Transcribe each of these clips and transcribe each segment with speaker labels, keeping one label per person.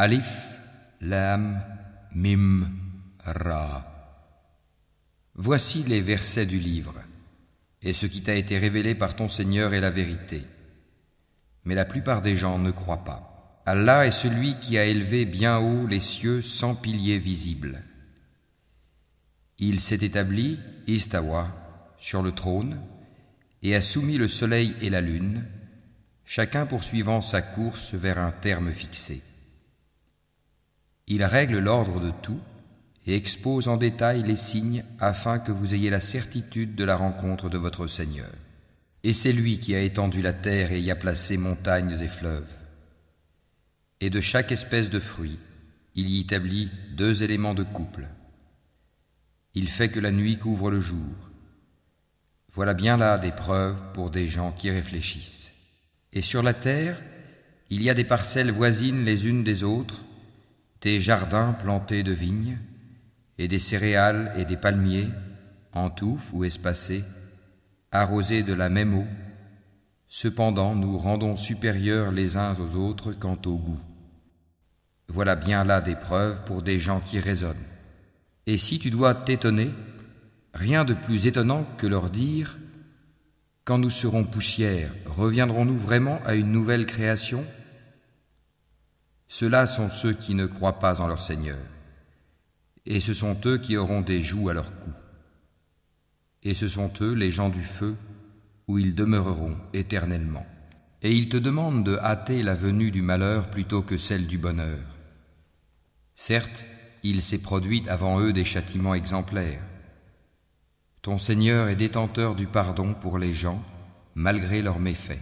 Speaker 1: Alif, Lam, Mim, Ra. Voici les versets du livre, et ce qui t'a été révélé par ton Seigneur est la vérité. Mais la plupart des gens ne croient pas. Allah est celui qui a élevé bien haut les cieux sans piliers visibles. Il s'est établi, istawa, sur le trône, et a soumis le soleil et la lune, chacun poursuivant sa course vers un terme fixé. Il règle l'ordre de tout et expose en détail les signes afin que vous ayez la certitude de la rencontre de votre Seigneur. Et c'est lui qui a étendu la terre et y a placé montagnes et fleuves. Et de chaque espèce de fruit, il y établit 2 éléments de couple. Il fait que la nuit couvre le jour. Voilà bien là des preuves pour des gens qui réfléchissent. Et sur la terre, il y a des parcelles voisines les unes des autres, des jardins plantés de vignes, et des céréales et des palmiers, en touffes ou espacés, arrosés de la même eau. Cependant, nous rendons supérieurs les uns aux autres quant au goût. Voilà bien là des preuves pour des gens qui raisonnent. Et si tu dois t'étonner, rien de plus étonnant que leur dire « Quand nous serons poussière, reviendrons-nous vraiment à une nouvelle création ?» Ceux-là sont ceux qui ne croient pas en leur Seigneur, et ce sont eux qui auront des jougs à leur cou. Et ce sont eux les gens du feu, où ils demeureront éternellement. Et ils te demandent de hâter la venue du malheur plutôt que celle du bonheur. Certes, il s'est produit avant eux des châtiments exemplaires. Ton Seigneur est détenteur du pardon pour les gens, malgré leurs méfaits.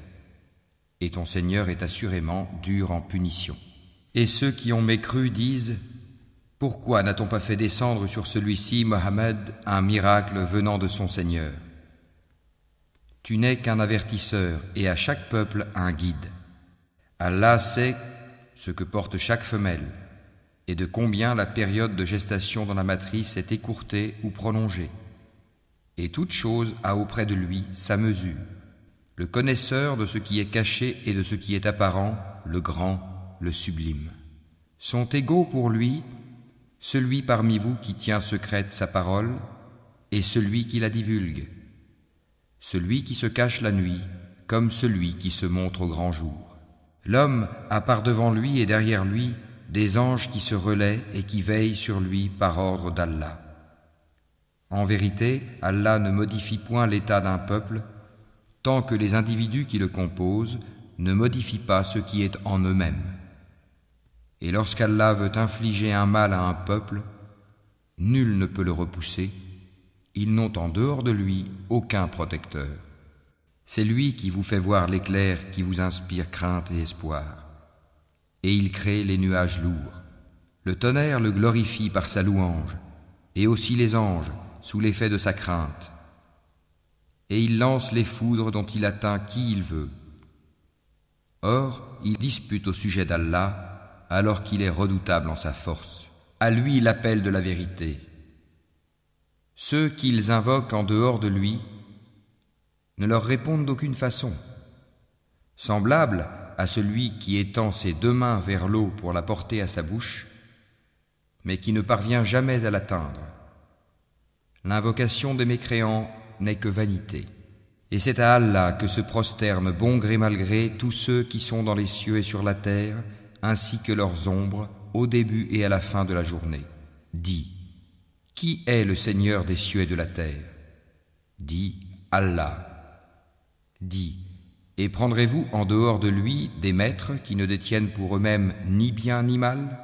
Speaker 1: Et ton Seigneur est assurément dur en punition. Et ceux qui ont mécru disent « Pourquoi n'a-t-on pas fait descendre sur celui-ci, Mohammed, un miracle venant de son Seigneur ?» Tu n'es qu'un avertisseur et à chaque peuple un guide. Allah sait ce que porte chaque femelle et de combien la période de gestation dans la matrice est écourtée ou prolongée. Et toute chose a auprès de lui sa mesure. Le connaisseur de ce qui est caché et de ce qui est apparent, le grand, le sublime. Sont égaux pour lui celui parmi vous qui tient secrète sa parole et celui qui la divulgue, celui qui se cache la nuit comme celui qui se montre au grand jour. L'homme a par devant lui et derrière lui des anges qui se relaient et qui veillent sur lui par ordre d'Allah. En vérité, Allah ne modifie point l'état d'un peuple tant que les individus qui le composent ne modifient pas ce qui est en eux-mêmes. Et lorsqu'Allah veut infliger un mal à un peuple, nul ne peut le repousser, ils n'ont en dehors de lui aucun protecteur. C'est lui qui vous fait voir l'éclair qui vous inspire crainte et espoir. Et il crée les nuages lourds. Le tonnerre le glorifie par sa louange, et aussi les anges sous l'effet de sa crainte. Et il lance les foudres dont il atteint qui il veut. Or, il dispute au sujet d'Allah, alors qu'il est redoutable en sa force. À lui l'appel de la vérité. Ceux qu'ils invoquent en dehors de lui ne leur répondent d'aucune façon. Semblable à celui qui étend ses 2 mains vers l'eau pour la porter à sa bouche, mais qui ne parvient jamais à l'atteindre. L'invocation des mécréants n'est que vanité. Et c'est à Allah que se prosternent bon gré mal gré tous ceux qui sont dans les cieux et sur la terre, ainsi que leurs ombres, au début et à la fin de la journée. Dis, qui est le Seigneur des cieux et de la terre? Dis, Allah. Dis, et prendrez-vous en dehors de lui des maîtres qui ne détiennent pour eux-mêmes ni bien ni mal?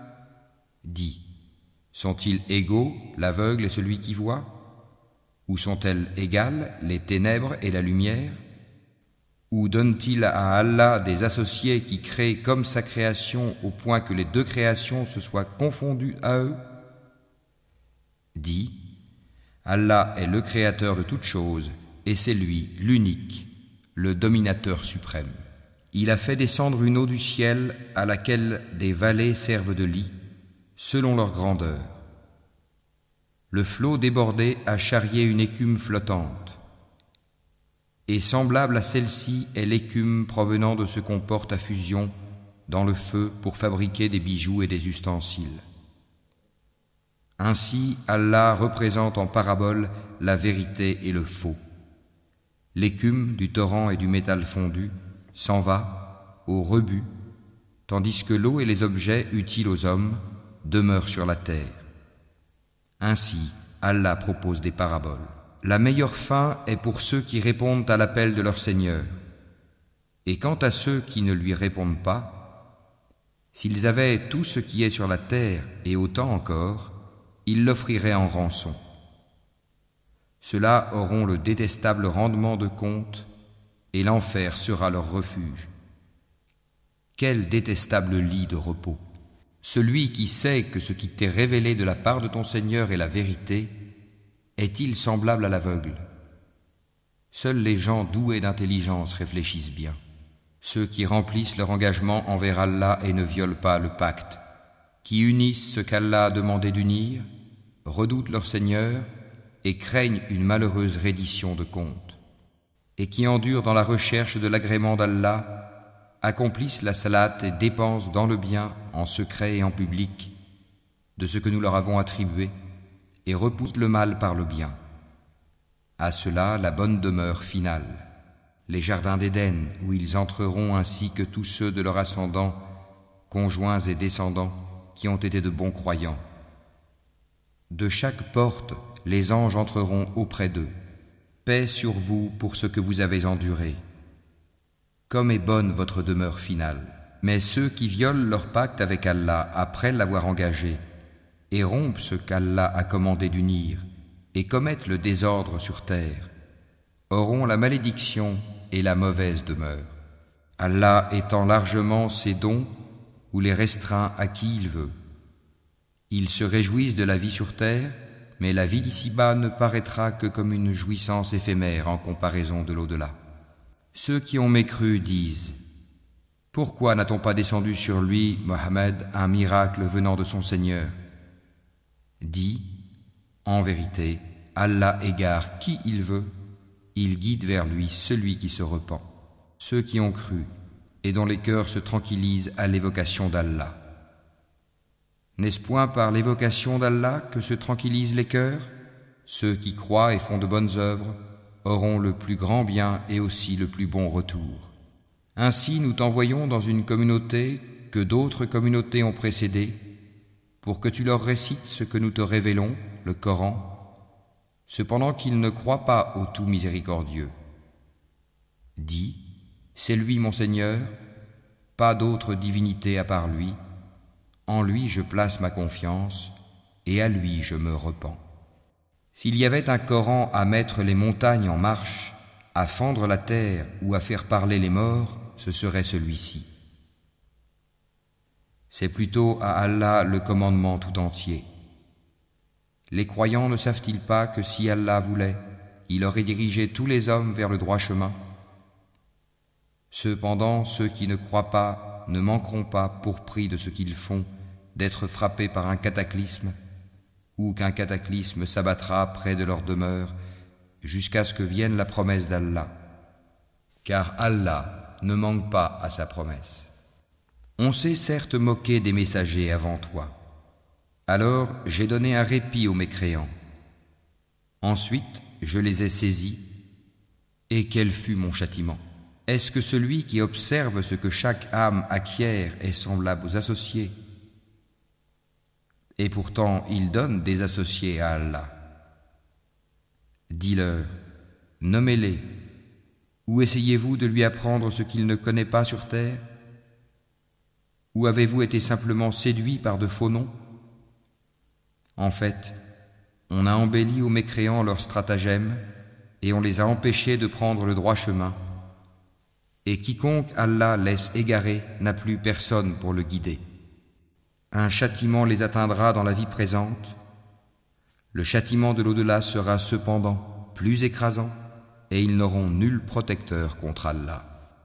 Speaker 1: Dis, sont-ils égaux, l'aveugle et celui qui voit? Ou sont-elles égales, les ténèbres et la lumière? Ou donne-t-il à Allah des associés qui créent comme sa création au point que les 2 créations se soient confondues à eux? Dis, Allah est le créateur de toutes choses, et c'est lui, l'unique, le dominateur suprême. Il a fait descendre une eau du ciel à laquelle des vallées servent de lit, selon leur grandeur. Le flot débordé a charrié une écume flottante. Et semblable à celle-ci est l'écume provenant de ce qu'on porte à fusion dans le feu pour fabriquer des bijoux et des ustensiles. Ainsi, Allah représente en parabole la vérité et le faux. L'écume du torrent et du métal fondu s'en va au rebut, tandis que l'eau et les objets utiles aux hommes demeurent sur la terre. Ainsi, Allah propose des paraboles. La meilleure fin est pour ceux qui répondent à l'appel de leur Seigneur. Et quant à ceux qui ne lui répondent pas, s'ils avaient tout ce qui est sur la terre et autant encore, ils l'offriraient en rançon. Ceux-là auront le détestable rendement de compte et l'enfer sera leur refuge. Quel détestable lit de repos! Celui qui sait que ce qui t'est révélé de la part de ton Seigneur est la vérité, est-il semblable à l'aveugle? Seuls les gens doués d'intelligence réfléchissent bien. Ceux qui remplissent leur engagement envers Allah et ne violent pas le pacte, qui unissent ce qu'Allah a demandé d'unir, redoutent leur Seigneur et craignent une malheureuse reddition de compte, et qui endurent dans la recherche de l'agrément d'Allah, accomplissent la salat et dépensent dans le bien, en secret et en public, de ce que nous leur avons attribué, et repoussent le mal par le bien. À cela la bonne demeure finale, les jardins d'Éden, où ils entreront ainsi que tous ceux de leurs ascendants, conjoints et descendants, qui ont été de bons croyants. De chaque porte, les anges entreront auprès d'eux. Paix sur vous pour ce que vous avez enduré. Comme est bonne votre demeure finale. Mais ceux qui violent leur pacte avec Allah après l'avoir engagé et rompent ce qu'Allah a commandé d'unir et commettent le désordre sur terre auront la malédiction et la mauvaise demeure. Allah étend largement ses dons ou les restreint à qui il veut. Ils se réjouissent de la vie sur terre, mais la vie d'ici-bas ne paraîtra que comme une jouissance éphémère en comparaison de l'au-delà. Ceux qui ont mécru disent: pourquoi n'a-t-on pas descendu sur lui, Mohammed, un miracle venant de son Seigneur? Dis: en vérité, Allah égare qui il veut, il guide vers lui celui qui se repent. Ceux qui ont cru et dont les cœurs se tranquillisent à l'évocation d'Allah. N'est-ce point par l'évocation d'Allah que se tranquillisent les cœurs? Ceux qui croient et font de bonnes œuvres auront le plus grand bien et aussi le plus bon retour. Ainsi nous t'envoyons dans une communauté que d'autres communautés ont précédée, pour que tu leur récites ce que nous te révélons, le Coran, cependant qu'ils ne croient pas au tout miséricordieux. Dis: c'est lui mon Seigneur, pas d'autre divinité à part lui, en lui je place ma confiance, et à lui je me repens. S'il y avait un Coran à mettre les montagnes en marche, à fendre la terre ou à faire parler les morts, ce serait celui-ci. C'est plutôt à Allah le commandement tout entier. Les croyants ne savent-ils pas que si Allah voulait, il aurait dirigé tous les hommes vers le droit chemin? Cependant, ceux qui ne croient pas ne manqueront pas, pour prix de ce qu'ils font, d'être frappés par un cataclysme, ou qu'un cataclysme s'abattra près de leur demeure, jusqu'à ce que vienne la promesse d'Allah. Car Allah ne manque pas à sa promesse. On s'est certes moqué des messagers avant toi. Alors j'ai donné un répit aux mécréants. Ensuite, je les ai saisis, et quel fut mon châtiment? Est-ce que celui qui observe ce que chaque âme acquiert est semblable aux associés? Et pourtant, il donne des associés à Allah. Dis-leur: nommez-les, ou essayez-vous de lui apprendre ce qu'il ne connaît pas sur terre? Ou avez-vous été simplement séduits par de faux noms? En fait, on a embelli aux mécréants leurs stratagèmes et on les a empêchés de prendre le droit chemin. Et quiconque Allah laisse égarer n'a plus personne pour le guider. Un châtiment les atteindra dans la vie présente. Le châtiment de l'au-delà sera cependant plus écrasant et ils n'auront nul protecteur contre Allah.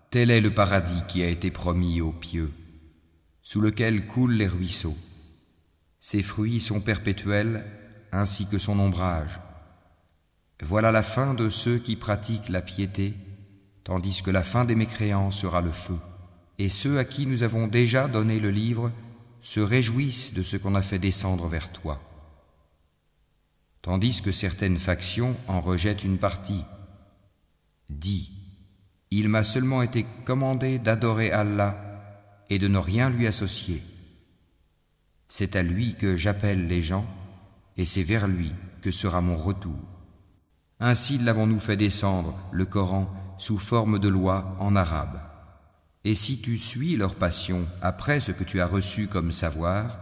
Speaker 1: Tel est le paradis qui a été promis aux pieux, sous lequel coulent les ruisseaux. Ses fruits sont perpétuels, ainsi que son ombrage. Voilà la fin de ceux qui pratiquent la piété, tandis que la fin des mécréants sera le feu. Et ceux à qui nous avons déjà donné le livre se réjouissent de ce qu'on a fait descendre vers toi. Tandis que certaines factions en rejettent une partie. Dis, il m'a seulement été commandé d'adorer Allah et de ne rien lui associer. C'est à lui que j'appelle les gens et c'est vers lui que sera mon retour. Ainsi l'avons-nous fait descendre, le Coran, sous forme de loi en arabe. Et si tu suis leur passion après ce que tu as reçu comme savoir,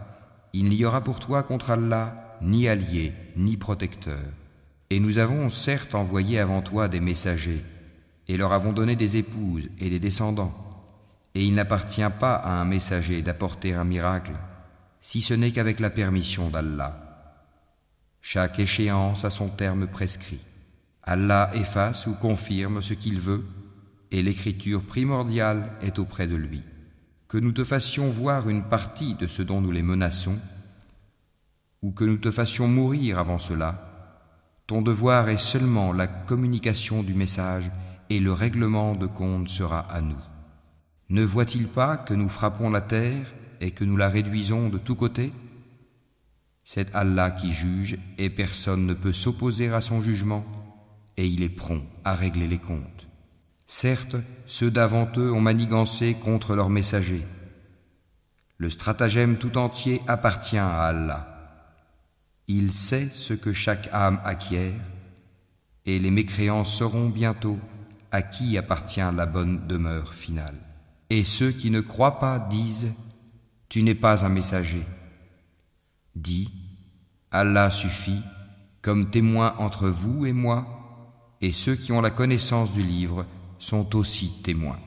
Speaker 1: il n'y aura pour toi contre Allah ni allié, ni protecteur. Et nous avons certes envoyé avant toi des messagers, et leur avons donné des épouses et des descendants. Et il n'appartient pas à un messager d'apporter un miracle, si ce n'est qu'avec la permission d'Allah. Chaque échéance a son terme prescrit. Allah efface ou confirme ce qu'il veut, et l'écriture primordiale est auprès de lui. Que nous te fassions voir une partie de ce dont nous les menaçons, ou que nous te fassions mourir avant cela, ton devoir est seulement la communication du message et le règlement de compte sera à nous. Ne voit-il pas que nous frappons la terre et que nous la réduisons de tous côtés ? C'est Allah qui juge et personne ne peut s'opposer à son jugement et il est prompt à régler les comptes. Certes, ceux d'avant eux ont manigancé contre leurs messagers. Le stratagème tout entier appartient à Allah. Il sait ce que chaque âme acquiert, et les mécréants sauront bientôt à qui appartient la bonne demeure finale. Et ceux qui ne croient pas disent « Tu n'es pas un messager ». Dis « Allah suffit comme témoin entre vous et moi, et ceux qui ont la connaissance du livre sont aussi témoins.